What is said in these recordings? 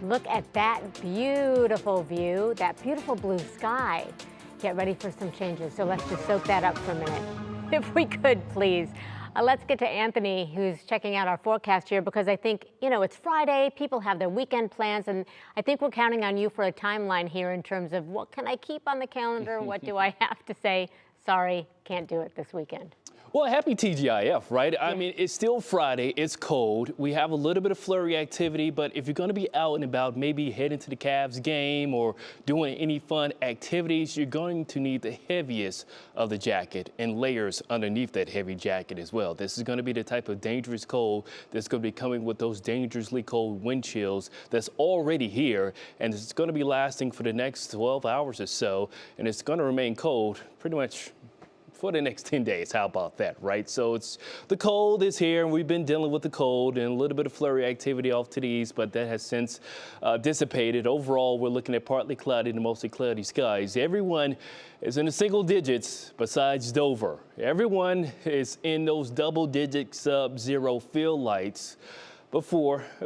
Look at that beautiful view, that beautiful blue sky. Get ready for some changes. So let's just soak that up for a minute. If we could, please. Let's get to Anthony, who's checking out our forecast here, because I think, it's Friday. People have their weekend plans, and I think we're counting on you for a timeline here in terms of what can I keep on the calendar? What do I have to say? Sorry, can't do it this weekend. Well, happy TGIF, right? I mean, it's still Friday. It's cold. We have a little bit of flurry activity, but if you're going to be out and about, maybe heading to the Cavs game or doing any fun activities, you're going to need the heaviest of the jacket and layers underneath that heavy jacket as well. This is going to be the type of dangerous cold that's going to be coming with those dangerously cold wind chills that's already here, and it's going to be lasting for the next 12 hours or so, and it's going to remain cold pretty much for the next 10 days. How about that, right? So the cold is here, and we've been dealing with the cold and a little bit of flurry activity off to the east, but that has since dissipated. Overall, we're looking at partly cloudy to mostly cloudy skies. Everyone is in the single digits besides Dover. Everyone is in those double-digit sub-zero field lights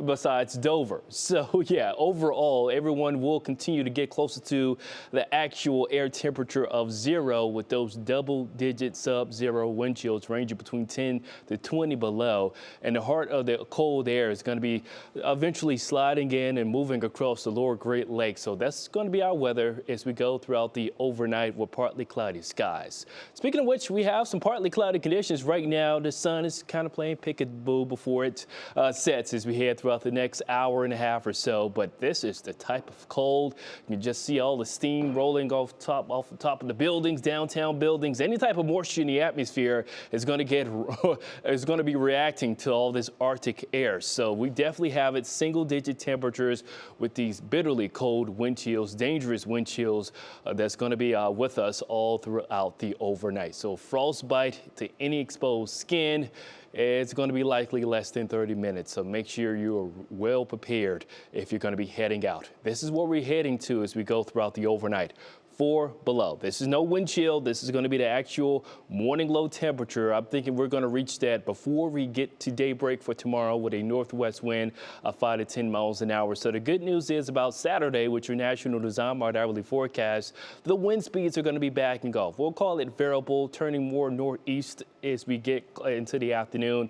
besides Dover. So yeah, overall, everyone will continue to get closer to the actual air temperature of 0 with those double-digit sub-zero wind chills ranging between 10 to 20 below. And the heart of the cold air is going to be eventually sliding in and moving across the lower Great Lakes. So that's going to be our weather as we go throughout the overnight with partly cloudy skies. Speaking of which, we have some partly cloudy conditions right now. The sun is kind of playing peekaboo before it sets as we head throughout the next hour and a half or so, but this is the type of cold. You just see all the steam rolling off the top of the buildings, downtown buildings. Any type of moisture in the atmosphere is going to be reacting to all this Arctic air. So we definitely have it single-digit temperatures with these bitterly cold wind chills, dangerous wind chills that's going to be with us all throughout the overnight. So frostbite to any exposed skin. It's going to be likely less than 30 minutes, so make sure you're well prepared if you're going to be heading out. This is where we're heading to as we go throughout the overnight. 4 below. This is no wind chill. This is going to be the actual morning low temperature. I'm thinking we're going to reach that before we get to daybreak for tomorrow with a northwest wind of 5 to 10 miles an hour. So the good news is about Saturday with your National Design Mart hourly forecast, the wind speeds are going to be backing off. We'll call it variable, turning more northeast as we get into the afternoon,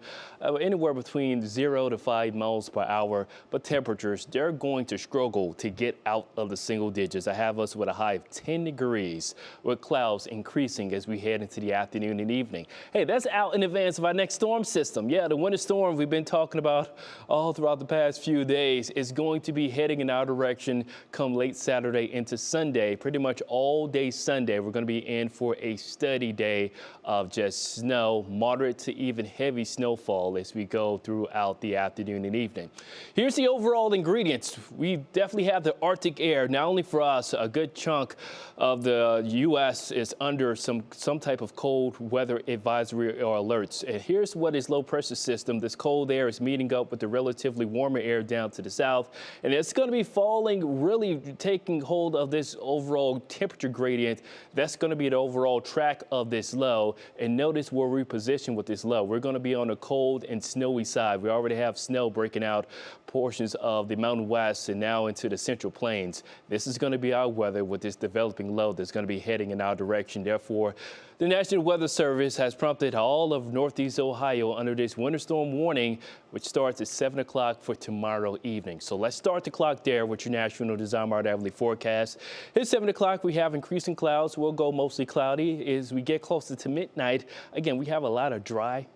anywhere between 0 to 5 miles per hour. But temperatures, they're going to struggle to get out of the single digits. I have us with a high of 10 degrees with clouds increasing as we head into the afternoon and evening. Hey, that's out in advance of our next storm system. Yeah, the winter storm we've been talking about all throughout the past few days is going to be heading in our direction come late Saturday into Sunday. Pretty much all day Sunday, we're going to be in for a steady day of just snow, moderate to even heavy snowfall as we go throughout the afternoon and evening. Here's the overall ingredients. We definitely have the Arctic air, not only for us, a good chunk of the U.S. is under some type of cold weather advisory or alerts. And here's what is low pressure system. This cold air is meeting up with the relatively warmer air down to the south. And it's going to be falling, really taking hold of this overall temperature gradient. That's going to be the overall track of this low. And notice where we position with this low. We're going to be on the cold and snowy side. We already have snow breaking out portions of the Mountain West and now into the Central Plains. This is going to be our weather with this developing low that's going to be heading in our direction. Therefore, the National Weather Service has prompted all of Northeast Ohio under this winter storm warning, which starts at 7 o'clock for tomorrow evening. So let's start the clock there with your National Design Mart hourly forecast. At 7 o'clock, we have increasing clouds. We'll go mostly cloudy as we get closer to midnight. Again, we have a lot of dry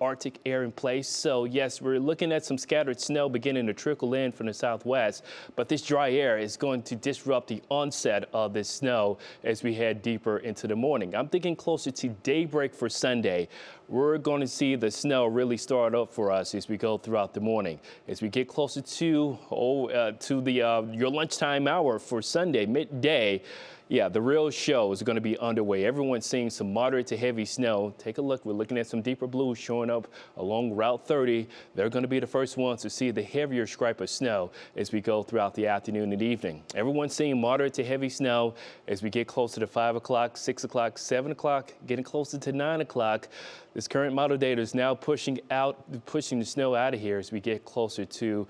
Arctic air in place. So yes, we're looking at some scattered snow beginning to trickle in from the southwest, but this dry air is going to disrupt the onset of this snow as we head deeper into the morning. I'm thinking closer to daybreak for Sunday. We're going to see the snow really start up for us as we go throughout the morning. As we get closer to your lunchtime hour for Sunday, midday, yeah, the real show is going to be underway. Everyone's seeing some moderate to heavy snow. Take a look. We're looking at some deeper blues showing up along Route 30. They're going to be the first ones to see the heavier stripe of snow as we go throughout the afternoon and evening. Everyone's seeing moderate to heavy snow as we get closer to 5 o'clock, 6 o'clock, 7 o'clock, getting closer to 9 o'clock. This current model data is now pushing the snow out of here as we get closer to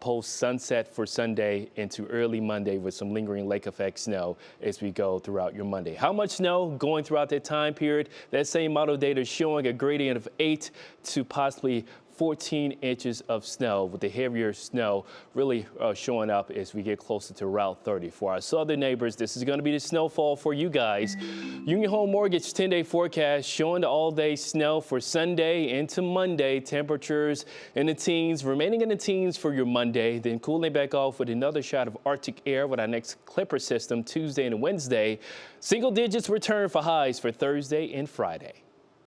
post sunset for Sunday into early Monday with some lingering lake effect snow as we go throughout your Monday. How much snow going throughout that time period? That same model data is showing a gradient of 8 to possibly 14 inches of snow, with the heavier snow really showing up as we get closer to Route 30. For our southern neighbors, this is going to be the snowfall for you guys. Union Home Mortgage 10-day forecast showing the all-day snow for Sunday into Monday. Temperatures in the teens, remaining in the teens for your Monday, then cooling back off with another shot of Arctic air with our next Clipper system Tuesday and Wednesday. Single digits return for highs for Thursday and Friday.